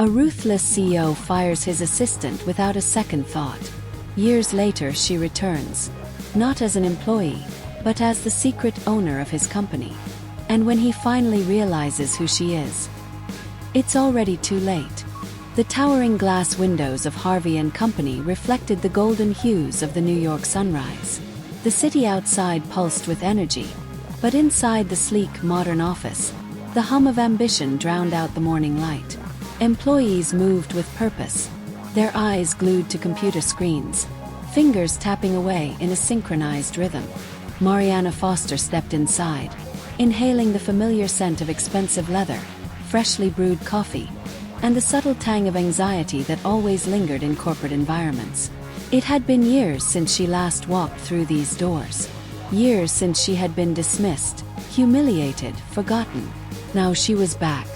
A ruthless CEO fires his assistant without a second thought. Years later she returns, not as an employee, but as the secret owner of his company. And when he finally realizes who she is, it's already too late. The towering glass windows of Harvey and Company reflected the golden hues of the New York sunrise. The city outside pulsed with energy, but inside the sleek, modern office, the hum of ambition drowned out the morning light. Employees moved with purpose, their eyes glued to computer screens, fingers tapping away in a synchronized rhythm. Mariana Foster stepped inside, inhaling the familiar scent of expensive leather, freshly brewed coffee, and the subtle tang of anxiety that always lingered in corporate environments. It had been years since she last walked through these doors. Years since she had been dismissed, humiliated, forgotten. Now she was back.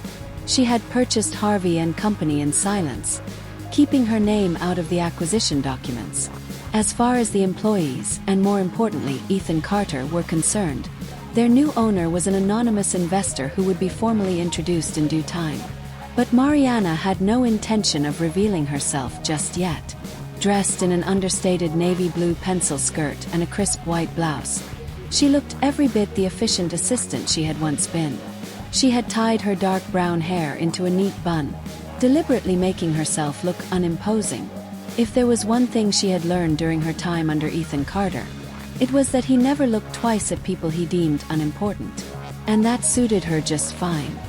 She had purchased Harvey and Company in silence, keeping her name out of the acquisition documents. As far as the employees, and more importantly Ethan Carter, were concerned, their new owner was an anonymous investor who would be formally introduced in due time. But Mariana had no intention of revealing herself just yet. Dressed in an understated navy blue pencil skirt and a crisp white blouse, she looked every bit the efficient assistant she had once been. She had tied her dark brown hair into a neat bun, deliberately making herself look unimposing. If there was one thing she had learned during her time under Ethan Carter, it was that he never looked twice at people he deemed unimportant. And that suited her just fine.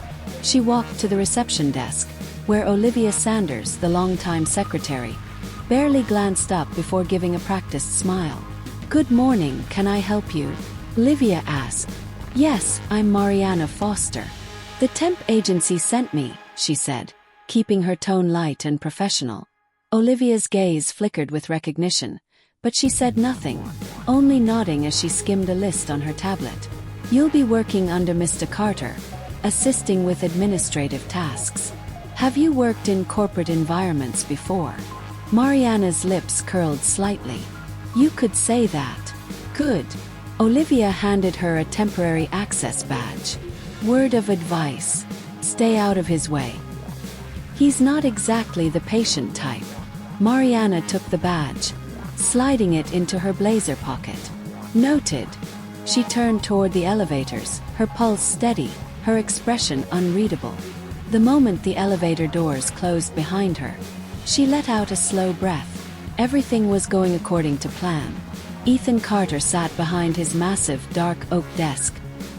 She walked to the reception desk, where Olivia Sanders, the longtime secretary, barely glanced up before giving a practiced smile. "Good morning, can I help you?" Olivia asked. "Yes, I'm Mariana Foster. The temp agency sent me," she said, keeping her tone light and professional. Olivia's gaze flickered with recognition, but she said nothing, only nodding as she skimmed a list on her tablet. "You'll be working under Mr. Carter, assisting with administrative tasks. Have you worked in corporate environments before?" Mariana's lips curled slightly. "You could say that." "Good." Olivia handed her a temporary access badge. "Word of advice: stay out of his way. He's not exactly the patient type." Mariana took the badge, sliding it into her blazer pocket. "Noted." She turned toward the elevators, her pulse steady, her expression unreadable. The moment the elevator doors closed behind her, she let out a slow breath. Everything was going according to plan. Ethan Carter sat behind his massive, dark oak desk,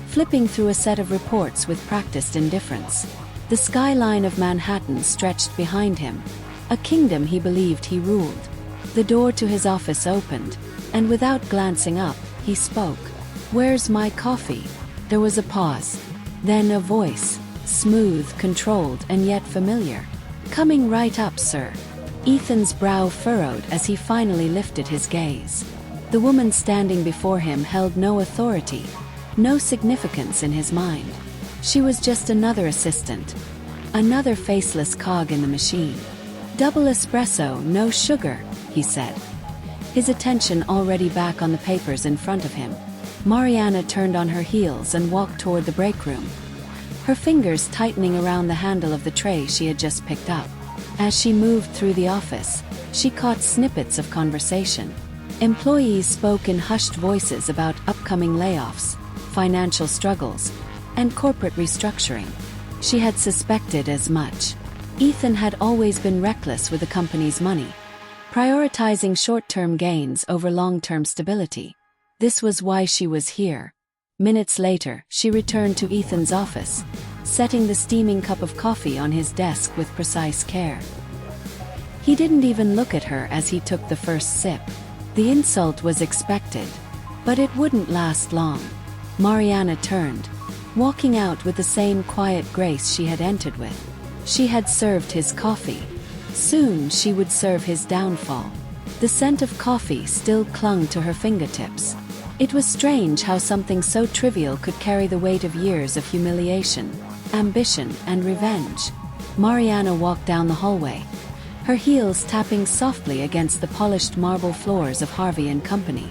flipping through a set of reports with practiced indifference. The skyline of Manhattan stretched behind him, a kingdom he believed he ruled. The door to his office opened, and without glancing up, he spoke. "Where's my coffee?" There was a pause. Then a voice, smooth, controlled, and yet familiar. "Coming right up, sir." Ethan's brow furrowed as he finally lifted his gaze. The woman standing before him held no authority, no significance in his mind. She was just another assistant, another faceless cog in the machine. "Double espresso, no sugar," he said, his attention already back on the papers in front of him. Mariana turned on her heels and walked toward the break room, her fingers tightening around the handle of the tray she had just picked up. As she moved through the office, she caught snippets of conversation. Employees spoke in hushed voices about upcoming layoffs, financial struggles, and corporate restructuring. She had suspected as much. Ethan had always been reckless with the company's money, prioritizing short-term gains over long-term stability. This was why she was here. Minutes later, she returned to Ethan's office, setting the steaming cup of coffee on his desk with precise care. He didn't even look at her as he took the first sip. The insult was expected, but it wouldn't last long. Mariana turned, walking out with the same quiet grace she had entered with. She had served his coffee. Soon she would serve his downfall. The scent of coffee still clung to her fingertips. It was strange how something so trivial could carry the weight of years of humiliation, ambition, and revenge. Mariana walked down the hallway, her heels tapping softly against the polished marble floors of Harvey and Company.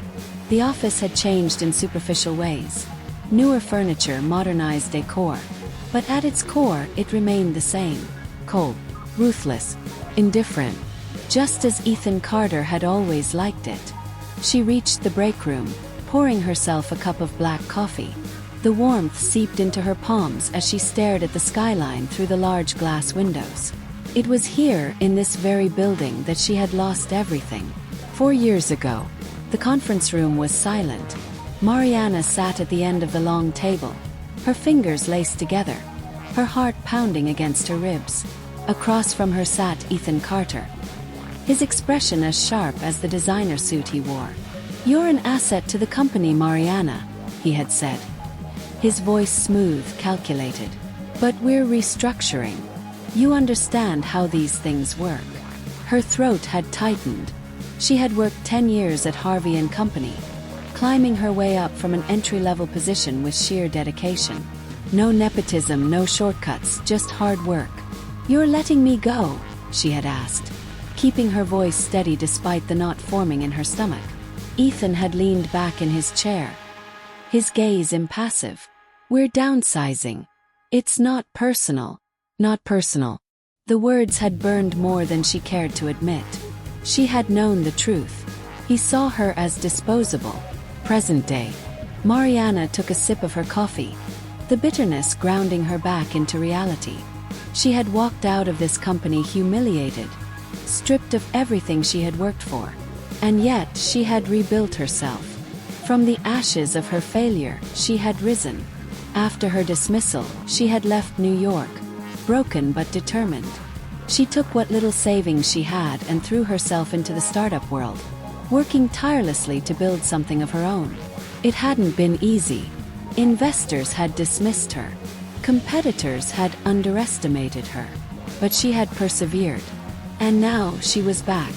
The office had changed in superficial ways. Newer furniture, modernized decor. But at its core, it remained the same. Cold. ruthless, indifferent, just as Ethan Carter had always liked it. She reached the break room, pouring herself a cup of black coffee. The warmth seeped into her palms as she stared at the skyline through the large glass windows. It was here, in this very building, that she had lost everything. 4 years ago. The conference room was silent. Mariana sat at the end of the long table, her fingers laced together, her heart pounding against her ribs. Across from her sat Ethan Carter, his expression as sharp as the designer suit he wore. "You're an asset to the company, Mariana," he had said. His voice smooth, calculated. "But we're restructuring. You understand how these things work." Her throat had tightened. She had worked 10 years at Harvey & Company, climbing her way up from an entry-level position with sheer dedication. No nepotism, no shortcuts, just hard work. "You're letting me go?" she had asked, keeping her voice steady despite the knot forming in her stomach. Ethan had leaned back in his chair, his gaze impassive. "We're downsizing. It's not personal." Not personal. The words had burned more than she cared to admit. She had known the truth. He saw her as disposable. Present day. Mariana took a sip of her coffee, the bitterness grounding her back into reality. She had walked out of this company humiliated, stripped of everything she had worked for. And yet she had rebuilt herself. From the ashes of her failure, she had risen. After her dismissal, she had left New York, broken but determined. She took what little savings she had and threw herself into the startup world, working tirelessly to build something of her own. It hadn't been easy. Investors had dismissed her. Competitors had underestimated her. But she had persevered. And now she was back.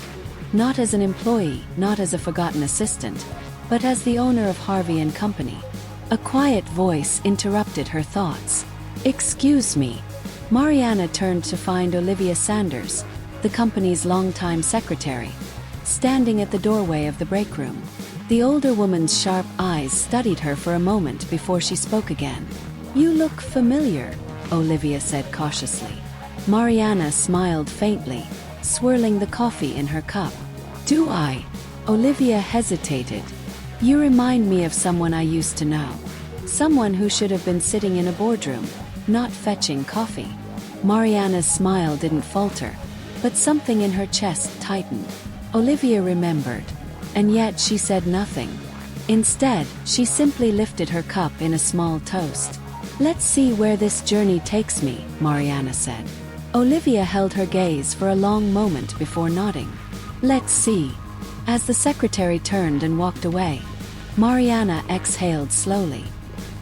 Not as an employee, not as a forgotten assistant, but as the owner of Harvey & Company. A quiet voice interrupted her thoughts. "Excuse me." Mariana turned to find Olivia Sanders, the company's longtime secretary, standing at the doorway of the break room. The older woman's sharp eyes studied her for a moment before she spoke again. "You look familiar," Olivia said cautiously. Mariana smiled faintly, swirling the coffee in her cup. "Do I?" Olivia hesitated. "You remind me of someone I used to know. Someone who should have been sitting in a boardroom, not fetching coffee." Mariana's smile didn't falter, but something in her chest tightened. Olivia remembered, and yet she said nothing. Instead, she simply lifted her cup in a small toast. "Let's see where this journey takes me," Mariana said. Olivia held her gaze for a long moment before nodding. "Let's see." As the secretary turned and walked away, Mariana exhaled slowly.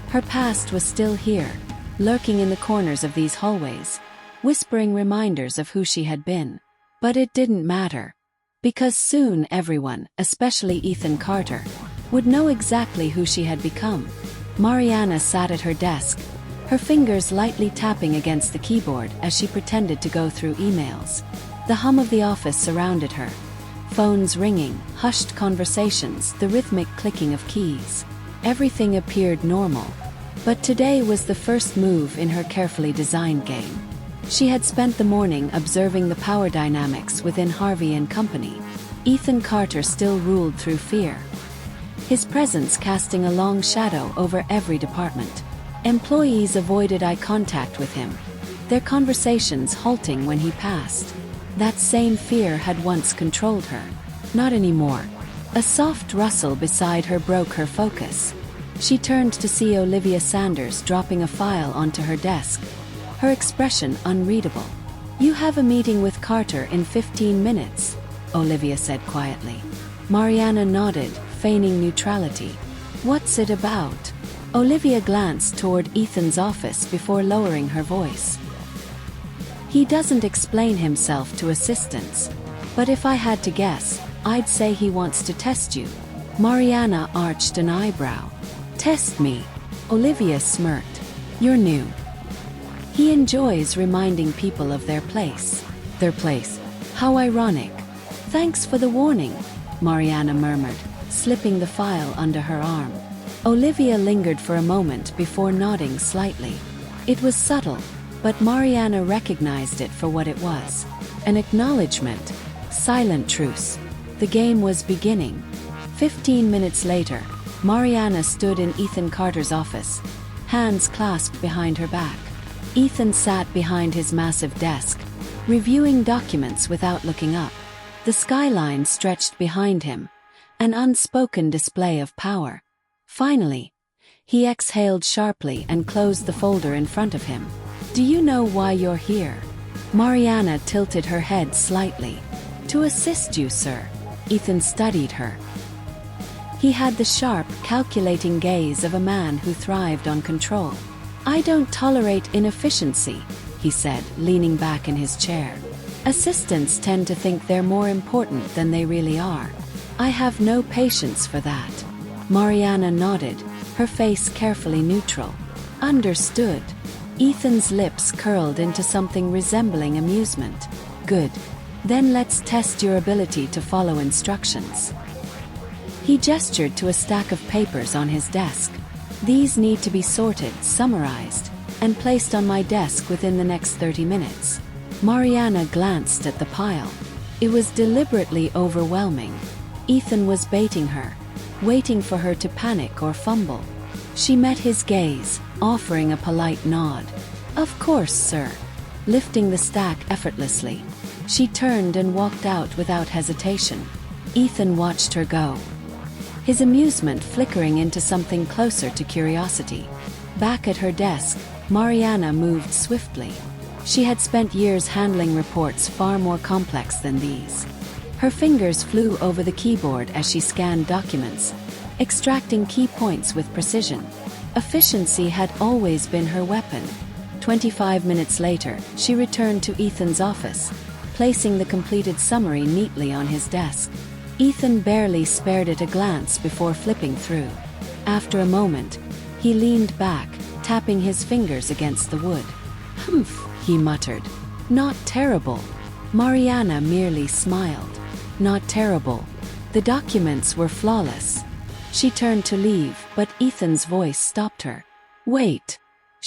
Her past was still here, lurking in the corners of these hallways, whispering reminders of who she had been. But it didn't matter, because soon everyone, especially Ethan Carter, would know exactly who she had become. Mariana sat at her desk, her fingers lightly tapping against the keyboard as she pretended to go through emails. The hum of the office surrounded her. Phones ringing, hushed conversations, the rhythmic clicking of keys. Everything appeared normal. But today was the first move in her carefully designed game. She had spent the morning observing the power dynamics within Harvey & Company. Ethan Carter still ruled through fear, his presence casting a long shadow over every department. Employees avoided eye contact with him, their conversations halting when he passed. That same fear had once controlled her. Not anymore. A soft rustle beside her broke her focus. She turned to see Olivia Sanders dropping a file onto her desk, her expression unreadable. "You have a meeting with Carter in 15 minutes, Olivia said quietly. Mariana nodded, feigning neutrality. "What's it about?" Olivia glanced toward Ethan's office before lowering her voice. "He doesn't explain himself to assistants, but if I had to guess, I'd say he wants to test you." Mariana arched an eyebrow. "Test me?" Olivia smirked. "You're new." "He enjoys reminding people of their place." Their place. How ironic. "Thanks for the warning," Mariana murmured, slipping the file under her arm. Olivia lingered for a moment before nodding slightly. It was subtle, but Mariana recognized it for what it was. An acknowledgement. Silent truce. The game was beginning. 15 minutes later, Mariana stood in Ethan Carter's office, hands clasped behind her back. Ethan sat behind his massive desk, reviewing documents without looking up. The skyline stretched behind him, an unspoken display of power. Finally, he exhaled sharply and closed the folder in front of him. "Do you know why you're here?" Mariana tilted her head slightly. "To assist you, sir." Ethan studied her. He had the sharp, calculating gaze of a man who thrived on control. "I don't tolerate inefficiency," he said, leaning back in his chair. "Assistants tend to think they're more important than they really are. I have no patience for that." Mariana nodded, her face carefully neutral. "Understood." Ethan's lips curled into something resembling amusement. "Good. Then let's test your ability to follow instructions." He gestured to a stack of papers on his desk. "These need to be sorted, summarized, and placed on my desk within the next 30 minutes. Mariana glanced at the pile. It was deliberately overwhelming. Ethan was baiting her, waiting for her to panic or fumble. She met his gaze, offering a polite nod. "Of course, sir." Lifting the stack effortlessly, she turned and walked out without hesitation. Ethan watched her go, his amusement flickering into something closer to curiosity. Back at her desk, Mariana moved swiftly. She had spent years handling reports far more complex than these. Her fingers flew over the keyboard as she scanned documents, extracting key points with precision. Efficiency had always been her weapon. 25 minutes later, she returned to Ethan's office, placing the completed summary neatly on his desk. Ethan barely spared it a glance before flipping through. After a moment, he leaned back, tapping his fingers against the wood. "Humph," he muttered. "Not terrible." Mariana merely smiled. "Not terrible." The documents were flawless. She turned to leave, but Ethan's voice stopped her. "Wait."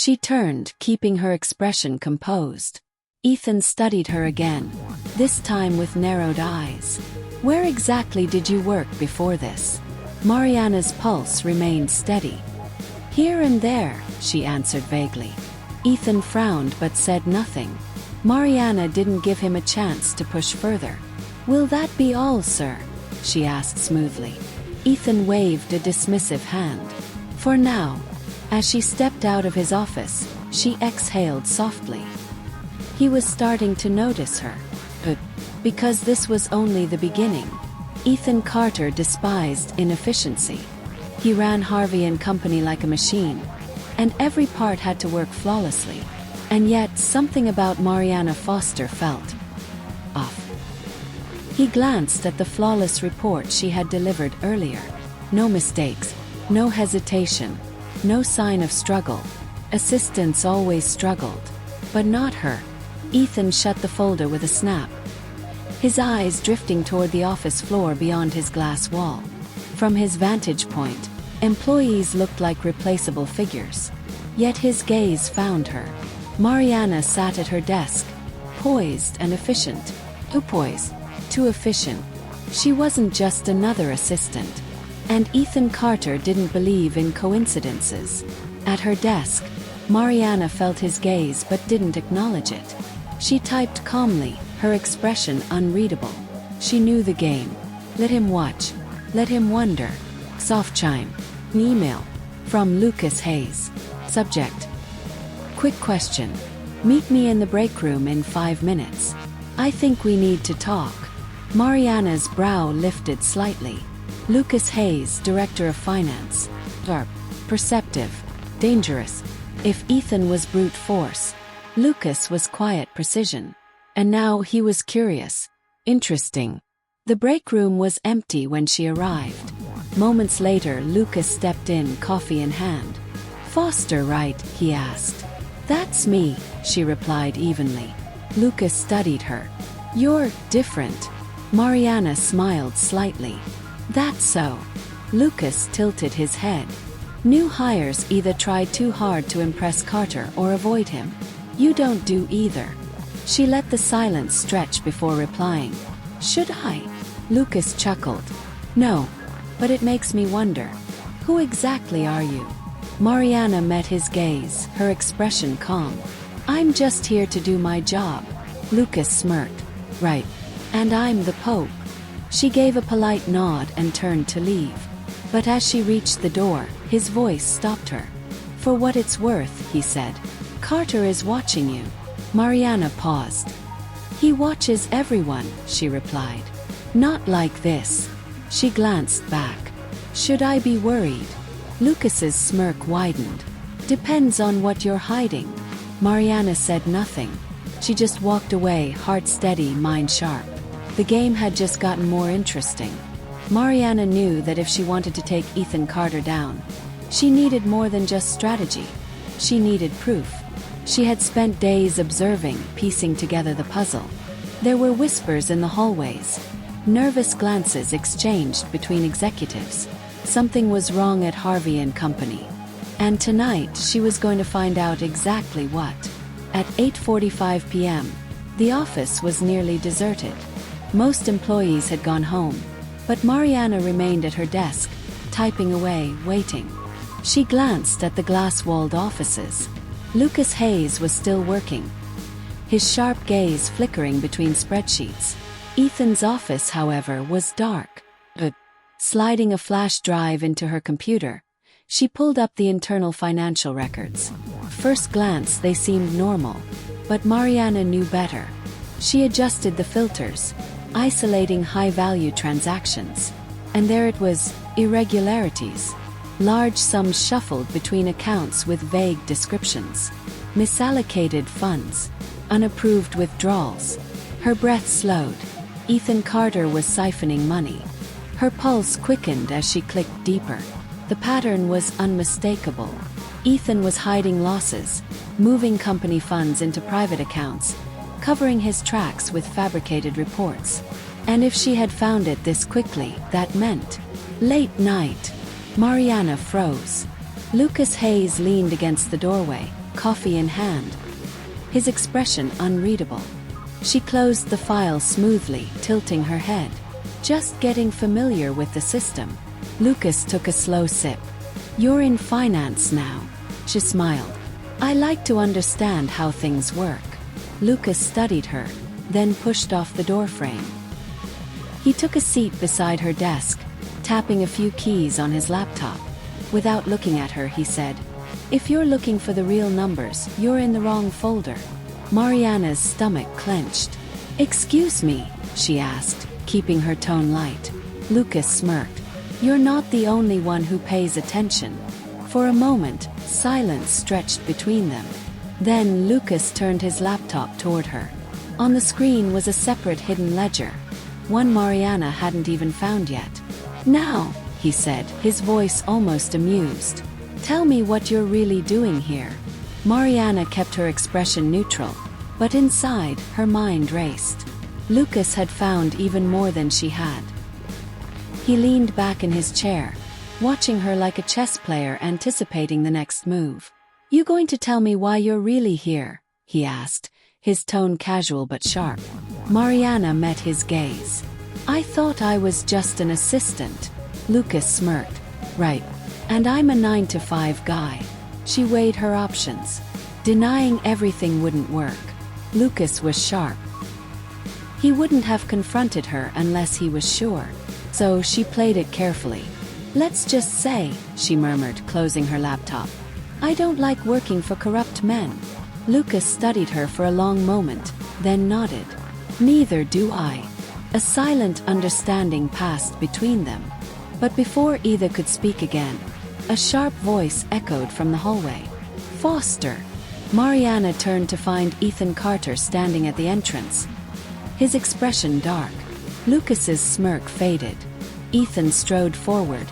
She turned, keeping her expression composed. Ethan studied her again, this time with narrowed eyes. "Where exactly did you work before this?" Mariana's pulse remained steady. "Here and there," she answered vaguely. Ethan frowned but said nothing. Mariana didn't give him a chance to push further. "Will that be all, sir?" she asked smoothly. Ethan waved a dismissive hand. "For now." As she stepped out of his office, she exhaled softly. He was starting to notice her. But because this was only the beginning. Ethan Carter despised inefficiency. He ran Harvey and Company like a machine, and every part had to work flawlessly. And yet, something about Mariana Foster felt off. He glanced at the flawless report she had delivered earlier. No mistakes, no hesitation, no sign of struggle. Assistants always struggled, but not her. Ethan shut the folder with a snap, his eyes drifting toward the office floor beyond his glass wall. From his vantage point, employees looked like replaceable figures. Yet his gaze found her. Mariana sat at her desk, poised and efficient. Too poised, too efficient. She wasn't just another assistant. And Ethan Carter didn't believe in coincidences. At her desk, Mariana felt his gaze but didn't acknowledge it. She typed calmly, her expression unreadable. She knew the game. Let him watch. Let him wonder. Soft chime. Email. From Lucas Hayes. Subject: quick question. Meet me in the break room in 5 minutes. I think we need to talk. Mariana's brow lifted slightly. Lucas Hayes, Director of Finance. Sharp. Perceptive. Dangerous. If Ethan was brute force, Lucas was quiet precision. And now he was curious. Interesting. The break room was empty when she arrived. Moments later, Lucas stepped in, coffee in hand. "Foster, right?" he asked. "That's me," she replied evenly. Lucas studied her. "You're different." Mariana smiled slightly. "That's so." Lucas tilted his head. New hires either tried too hard to impress Carter or avoid him. You don't do either. She let the silence stretch before replying. Should I? Lucas chuckled. No, but it makes me wonder. Who exactly are you? Mariana met his gaze, her expression calm. I'm just here to do my job. Lucas smirked. Right. And I'm the Pope. She gave a polite nod and turned to leave. But as she reached the door, his voice stopped her. For what it's worth, he said. Carter is watching you. Mariana paused. He watches everyone, she replied. Not like this. She glanced back. Should I be worried? Lucas's smirk widened. Depends on what you're hiding. Mariana said nothing. She just walked away, heart steady, mind sharp. The game had just gotten more interesting. Mariana knew that if she wanted to take Ethan Carter down, she needed more than just strategy. She needed proof. She had spent days observing, piecing together the puzzle. There were whispers in the hallways. Nervous glances exchanged between executives. Something was wrong at Harvey and Company. And tonight she was going to find out exactly what. At 8:45 p.m., the office was nearly deserted. Most employees had gone home, but Mariana remained at her desk, typing away, waiting. She glanced at the glass-walled offices. Lucas Hayes was still working, his sharp gaze flickering between spreadsheets. Ethan's office, however, was dark. Sliding a flash drive into her computer, she pulled up the internal financial records. First glance, they seemed normal, but Mariana knew better. She adjusted the filters, isolating high-value transactions. And there it was, irregularities. Large sums shuffled between accounts with vague descriptions. Misallocated funds. Unapproved withdrawals. Her breath slowed. Ethan Carter was siphoning money. Her pulse quickened as she clicked deeper. The pattern was unmistakable. Ethan was hiding losses, moving company funds into private accounts, covering his tracks with fabricated reports. And if she had found it this quickly, that meant late night. Mariana froze. Lucas Hayes leaned against the doorway, coffee in hand, his expression unreadable. She closed the file smoothly, tilting her head. Just getting familiar with the system. Lucas took a slow sip. You're in finance now. She smiled. I like to understand how things work. Lucas studied her, then pushed off the doorframe. He took a seat beside her desk, tapping a few keys on his laptop. Without looking at her, he said, If you're looking for the real numbers, you're in the wrong folder. Mariana's stomach clenched. Excuse me, she asked, keeping her tone light. Lucas smirked. You're not the only one who pays attention. For a moment, silence stretched between them. Then Lucas turned his laptop toward her. On the screen was a separate hidden ledger, one Mariana hadn't even found yet. Now, he said, his voice almost amused. Tell me what you're really doing here. Mariana kept her expression neutral, but inside, her mind raced. Lucas had found even more than she had. He leaned back in his chair, watching her like a chess player anticipating the next move. You going to tell me why you're really here? He asked, his tone casual but sharp. Mariana met his gaze. I thought I was just an assistant. Lucas smirked. Right. And I'm a 9-to-5 guy. She weighed her options. Denying everything wouldn't work. Lucas was sharp. He wouldn't have confronted her unless he was sure. So she played it carefully. Let's just say, she murmured, closing her laptop, I don't like working for corrupt men. Lucas studied her for a long moment, then nodded. Neither do I. A silent understanding passed between them. But before either could speak again, a sharp voice echoed from the hallway. Foster! Mariana turned to find Ethan Carter standing at the entrance. His expression dark. Lucas's smirk faded. Ethan strode forward,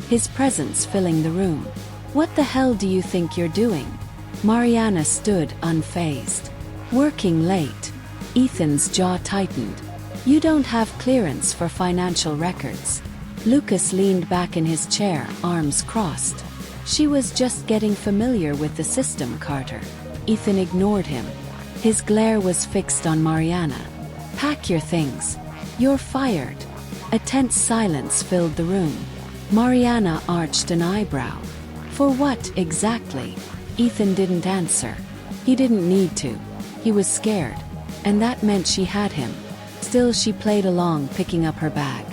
his presence filling the room. What the hell do you think you're doing? Mariana stood unfazed. Working late. Ethan's jaw tightened. You don't have clearance for financial records. Lucas leaned back in his chair, arms crossed. She was just getting familiar with the system, Carter. Ethan ignored him. His glare was fixed on Mariana. "Pack your things. You're fired." A tense silence filled the room. Mariana arched an eyebrow. "For what, exactly?" Ethan didn't answer. He didn't need to. He was scared, and that meant she had him. Still, she played along, picking up her bag.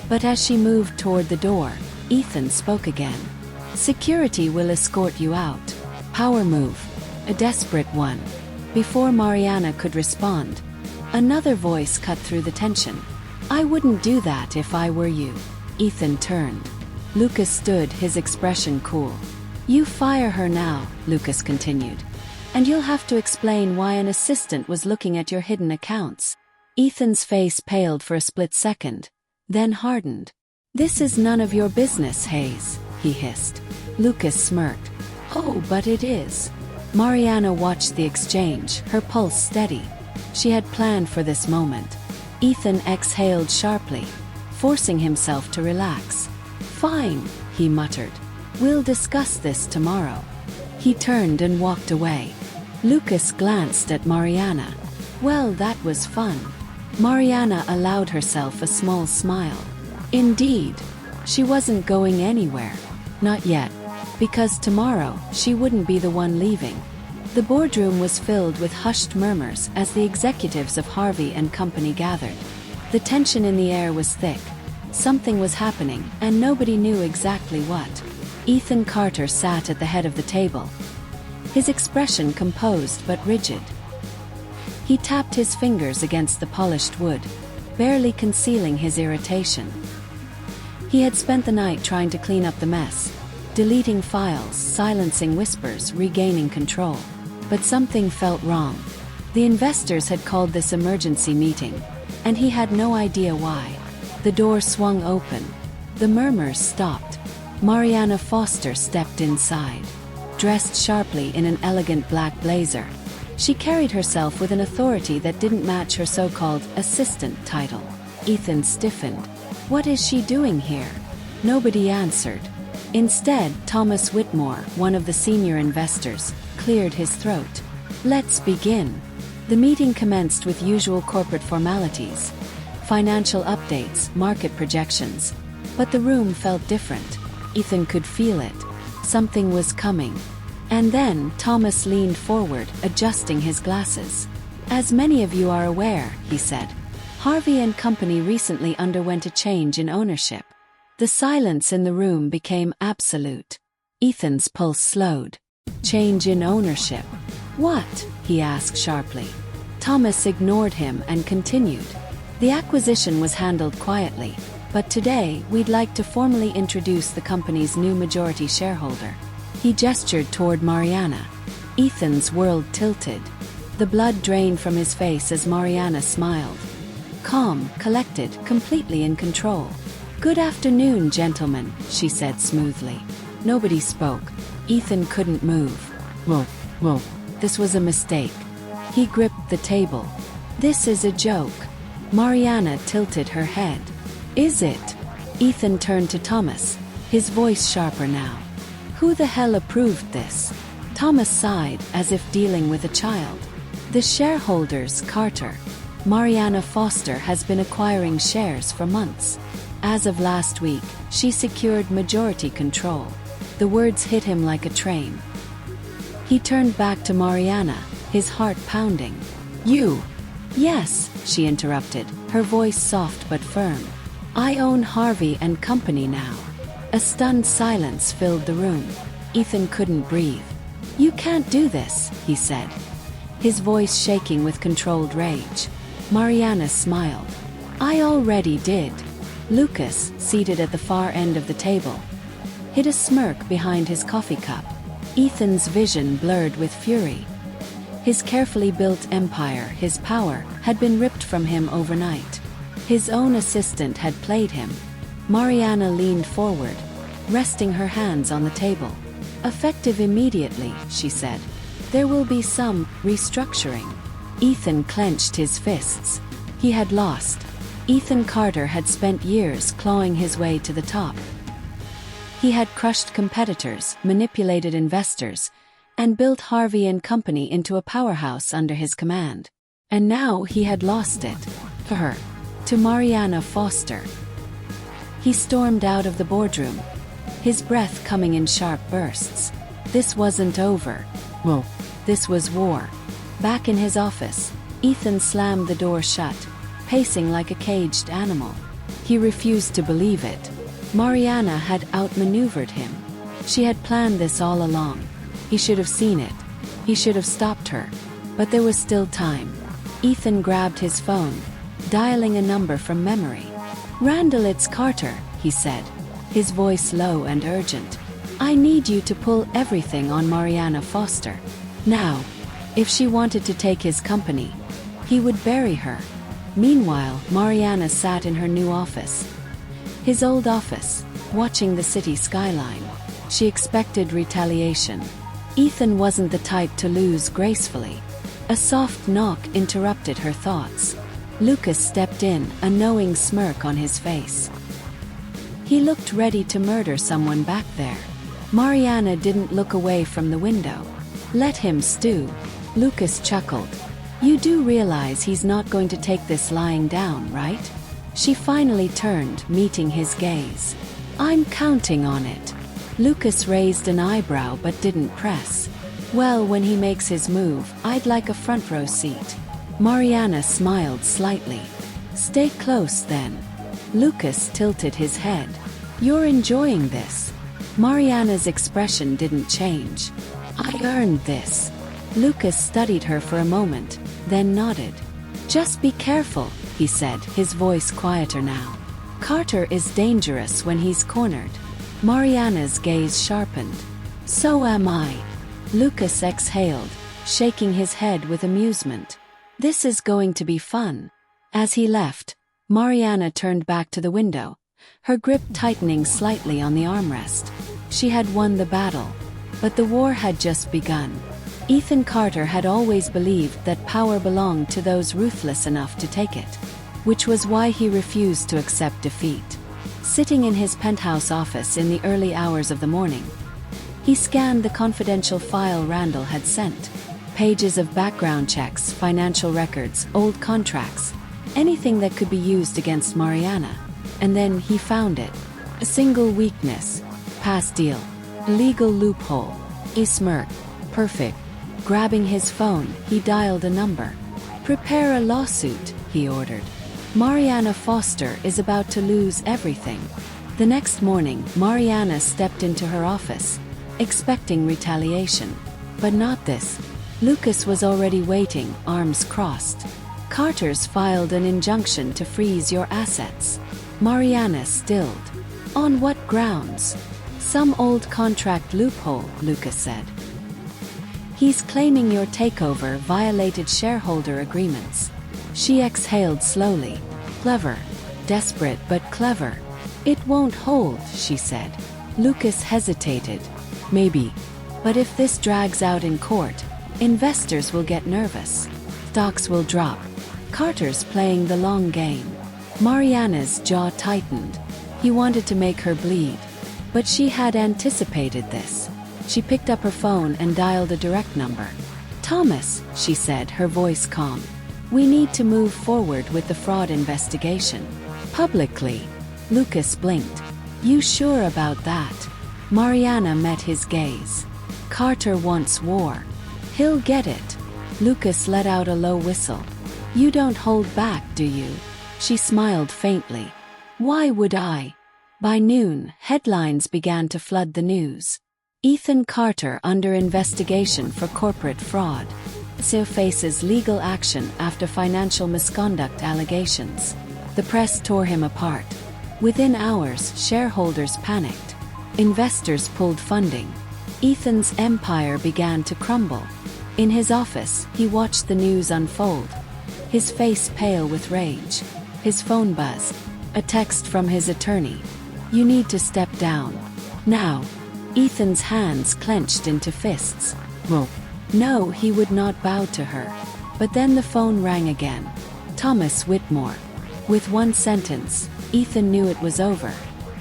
But as she moved toward the door, Ethan spoke again. "Security will escort you out. Power move. A desperate one." Before Mariana could respond, another voice cut through the tension. "I wouldn't do that if I were you." Ethan turned. Lucas stood, his expression cool. "You fire her now," Lucas continued. "And you'll have to explain why an assistant was looking at your hidden accounts." Ethan's face paled for a split second, then hardened. "This is none of your business, Hayes," he hissed. Lucas smirked. "Oh, but it is." Mariana watched the exchange, her pulse steady. She had planned for this moment. Ethan exhaled sharply, forcing himself to relax. "Fine," he muttered. "We'll discuss this tomorrow." He turned and walked away. Lucas glanced at Mariana. "Well, that was fun." Mariana allowed herself a small smile. Indeed, she wasn't going anywhere. Not yet, because tomorrow she wouldn't be the one leaving. The boardroom was filled with hushed murmurs as the executives of Harvey and Company gathered. The tension in the air was thick. Something was happening, and nobody knew exactly what. Ethan Carter sat at the head of the table, his expression composed but rigid. He tapped his fingers against the polished wood, barely concealing his irritation. He had spent the night trying to clean up the mess, deleting files, silencing whispers, regaining control. But something felt wrong. The investors had called this emergency meeting, and he had no idea why. The door swung open. The murmurs stopped. Mariana Foster stepped inside, dressed sharply in an elegant black blazer. She carried herself with an authority that didn't match her so-called assistant title. Ethan stiffened. What is she doing here? Nobody answered. Instead, Thomas Whitmore, one of the senior investors, cleared his throat. Let's begin. The meeting commenced with usual corporate formalities, financial updates, market projections. But the room felt different. Ethan could feel it. Something was coming. And then Thomas leaned forward, adjusting his glasses. As many of you are aware, he said, Harvey and Company recently underwent a change in ownership. The silence in the room became absolute. Ethan's pulse slowed. Change in ownership. What? He asked sharply. Thomas ignored him and continued. The acquisition was handled quietly, but today we'd like to formally introduce the company's new majority shareholder. He gestured toward Mariana. Ethan's world tilted. The blood drained from his face as Mariana smiled. Calm, collected, completely in control. Good afternoon, gentlemen, she said smoothly. Nobody spoke. Ethan couldn't move. Whoa. This was a mistake. He gripped the table. This is a joke. Mariana tilted her head. Is it? Ethan turned to Thomas, his voice sharper now. Who the hell approved this? Thomas sighed, as if dealing with a child. The shareholders, Carter. Mariana Foster has been acquiring shares for months. As of last week, she secured majority control. The words hit him like a train. He turned back to Mariana, his heart pounding. You? Yes, she interrupted, her voice soft but firm. I own Harvey and Company now. A stunned silence filled the room. Ethan couldn't breathe. You can't do this, he said, his voice shaking with controlled rage. Mariana smiled. I already did. Lucas, seated at the far end of the table, hid a smirk behind his coffee cup. Ethan's vision blurred with fury. His carefully built empire, his power, had been ripped from him overnight. His own assistant had played him. Mariana leaned forward, resting her hands on the table. Effective immediately, she said. There will be some restructuring. Ethan clenched his fists. He had lost. Ethan Carter had spent years clawing his way to the top. He had crushed competitors, manipulated investors, and built Harvey and Company into a powerhouse under his command. And now he had lost it. To her. To Mariana Foster. He stormed out of the boardroom, his breath coming in sharp bursts. This wasn't over. Well, this was war. Back in his office, Ethan slammed the door shut, pacing like a caged animal. He refused to believe it. Mariana had outmaneuvered him. She had planned this all along. He should have seen it. He should have stopped her. But there was still time. Ethan grabbed his phone, dialing a number from memory. "Randall, it's Carter," he said, his voice low and urgent. "I need you to pull everything on Mariana Foster. Now. If she wanted to take his company, he would bury her." Meanwhile, Mariana sat in her new office. His old office, watching the city skyline. She expected retaliation. Ethan wasn't the type to lose gracefully. A soft knock interrupted her thoughts. Lucas stepped in, a knowing smirk on his face. He looked ready to murder someone back there. Mariana didn't look away from the window. "Let him stew." Lucas chuckled. "You do realize he's not going to take this lying down, right?" She finally turned, meeting his gaze. "I'm counting on it." Lucas raised an eyebrow but didn't press. "Well, when he makes his move, I'd like a front row seat." Mariana smiled slightly. "Stay close then." Lucas tilted his head. "You're enjoying this." Mariana's expression didn't change. "I earned this." Lucas studied her for a moment, then nodded. "Just be careful," he said, his voice quieter now. "Carter is dangerous when he's cornered." Mariana's gaze sharpened. "So am I." Lucas exhaled, shaking his head with amusement. "This is going to be fun." As he left, Mariana turned back to the window, her grip tightening slightly on the armrest. She had won the battle, but the war had just begun. Ethan Carter had always believed that power belonged to those ruthless enough to take it, which was why he refused to accept defeat. Sitting in his penthouse office in the early hours of the morning, he scanned the confidential file Randall had sent. Pages of background checks, financial records, old contracts, anything that could be used against Mariana. And then he found it. A single weakness. Past deal. Legal loophole. A smirk. Perfect. Grabbing his phone, he dialed a number. "Prepare a lawsuit," he ordered. Mariana Foster is about to lose everything. The next morning, Mariana stepped into her office, expecting retaliation. But not this. Lucas was already waiting, arms crossed. "Carter's filed an injunction to freeze your assets." Mariana stilled. "On what grounds?" "Some old contract loophole," Lucas said. "He's claiming your takeover violated shareholder agreements." She exhaled slowly. "Clever. Desperate but clever." "It won't hold," she said. Lucas hesitated. "Maybe. But if this drags out in court, investors will get nervous. Stocks will drop. Carter's playing the long game." Mariana's jaw tightened. He wanted to make her bleed. But she had anticipated this. She picked up her phone and dialed a direct number. "Thomas," she said, her voice calm. "We need to move forward with the fraud investigation. Publicly." Lucas blinked. "You sure about that?" Mariana met his gaze. "Carter wants war. He'll get it." Lucas let out a low whistle. "You don't hold back, do you?" She smiled faintly. "Why would I?" By noon, headlines began to flood the news. Ethan Carter under investigation for corporate fraud. CEO faces legal action after financial misconduct allegations. The press tore him apart. Within hours, shareholders panicked. Investors pulled funding. Ethan's empire began to crumble. In his office, he watched the news unfold. His face pale with rage. His phone buzzed. A text from his attorney. "You need to step down. Now." Ethan's hands clenched into fists. "Well." No, he would not bow to her. But then the phone rang again. Thomas Whitmore. With one sentence, Ethan knew it was over.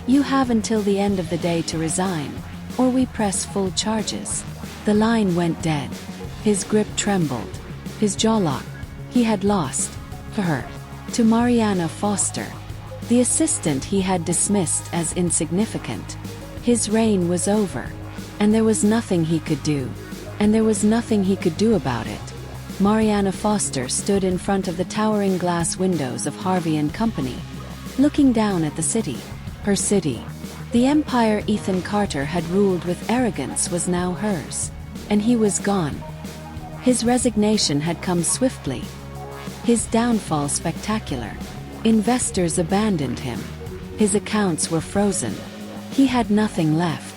"You have until the end of the day to resign, or we press full charges." The line went dead. His grip trembled. His jaw locked. He had lost. To her. To Mariana Foster. The assistant he had dismissed as insignificant. His reign was over. And there was nothing he could do. And there was nothing he could do about it. Mariana Foster stood in front of the towering glass windows of Harvey and Company, looking down at the city. Her city. The empire Ethan Carter had ruled with arrogance was now hers. And he was gone. His resignation had come swiftly. His downfall spectacular. Investors abandoned him. His accounts were frozen. He had nothing left.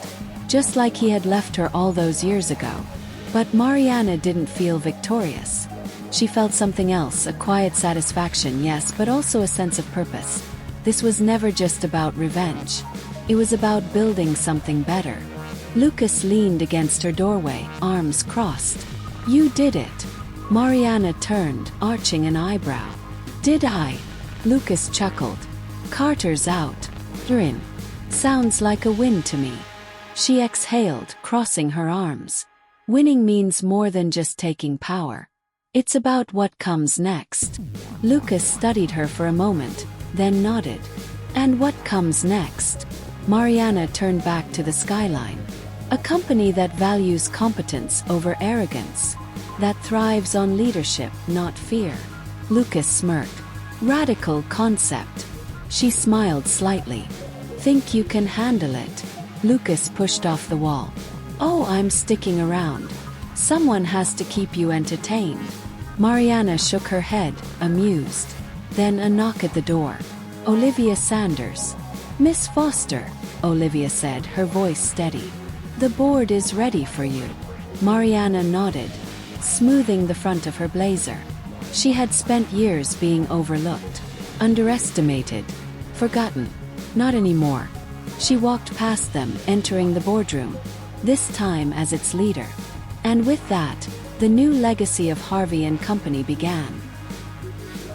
Just like he had left her all those years ago. But Mariana didn't feel victorious. She felt something else, a quiet satisfaction, yes, but also a sense of purpose. This was never just about revenge. It was about building something better. Lucas leaned against her doorway, arms crossed. You did it. Mariana turned, arching an eyebrow. Did I? Lucas chuckled. Carter's out. You're in. Sounds like a win to me. She exhaled, crossing her arms. Winning means more than just taking power. It's about what comes next. Lucas studied her for a moment, then nodded. And what comes next? Mariana turned back to the skyline. A company that values competence over arrogance. That thrives on leadership, not fear. Lucas smirked. Radical concept. She smiled slightly. Think you can handle it? Lucas pushed off the wall. Oh, I'm sticking around. Someone has to keep you entertained. Mariana shook her head, amused. Then a knock at the door. Olivia Sanders. Miss Foster, Olivia said, her voice steady. The board is ready for you. Mariana nodded, smoothing the front of her blazer. She had spent years being overlooked, underestimated, forgotten. Not anymore. She walked past them, entering the boardroom, this time as its leader. And with that, the new legacy of Harvey and Company began.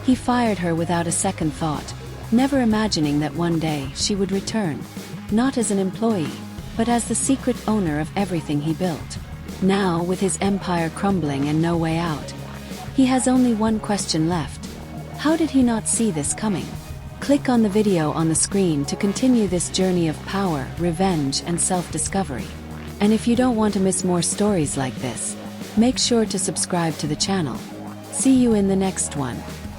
He fired her without a second thought, never imagining that one day she would return, not as an employee, but as the secret owner of everything he built. Now, with his empire crumbling and no way out, he has only one question left. How did he not see this coming? Click on the video on the screen to continue this journey of power, revenge, and self-discovery. And if you don't want to miss more stories like this, make sure to subscribe to the channel. See you in the next one.